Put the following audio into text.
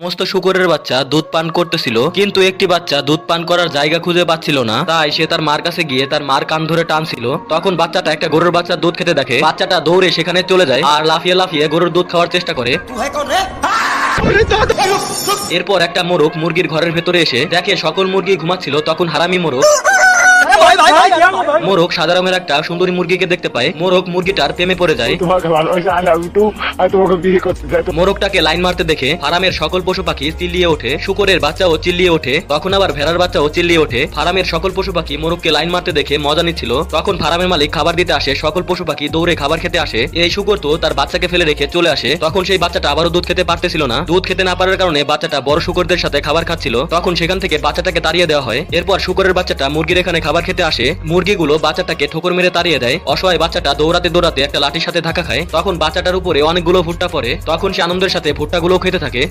সমস্ত শুকরের বাচ্চা দুধ পান করতেছিল, কিন্তু একটি বাচ্চা দুধ পান করার জায়গা খুঁজে পাচ্ছিল না। তাই সে তার মার কাছে গিয়ে তার মার কান ধরে টানছিল। তখন বাচ্চাটা একটা গরুর বাচ্চা দুধ খেতে দেখে। বাচ্চাটা দৌড়ে সেখানে চলে যায় আর লাফিয়ে লাফিয়ে গরুর দুধ খাওয়ার চেষ্টা করে। এরপর একটা মোরগ মুরগির ঘরের ভেতরে এসে দেখে সকল মুরগি ঘুমাচ্ছিল। তখন হারামি মোরগ সাদা রঙের একটা সুন্দরী মুরগিকে দেখতে পায়। মোরগ মুরগিটার প্রেমে পড়ে যায়। মোরগটাকে লাইন মারতে দেখে ফার্মের সকল পশু পাখি চিল্লিয়ে ওঠে। শুকরের বাচ্চাও চিল্লিয়ে ওঠে। তখন আবার ভেড়ার বাচ্চাও চিল্লিয়ে ওঠে। ফার্মের সকল পশু পাখি মোরগকে লাইন মারতে দেখে মজা নিচ্ছিল। তখন ফার্মের মালিক খাবার দিতে আসে। সকল পশু পাখি দৌড়ে খাবার খেতে আসে। এই শুকর তো তার বাচ্চাকে ফেলে রেখে চলে আসে। তখন সেই বাচ্চাটা আবারও দুধ খেতে পারতেছিল না। দুধ খেতে না পারার কারণে বাচ্চাটা বড় শুকরদের সাথে খাবার খাচ্ছিল। তখন সেখান থেকে বাচ্চাটাকে তাড়িয়ে দেওয়া হয়। এরপর শুকরের বাচ্চাটা মুরগির এখানে খাবার খেতে আসে। মুরগিগুলো বাচ্চাটাকে ঠোকর মেরে তাড়িয়ে দেয়। অসহায় বাচ্চাটা দৌড়াতে দৌড়াতে একটা লাঠির সাথে ধাক্কা খায়। তখন বাচ্চাটার উপরে অনেকগুলো ভুট্টা পড়ে। তখন সে আনন্দের সাথে ভুট্টাগুলো খেতে থাকে।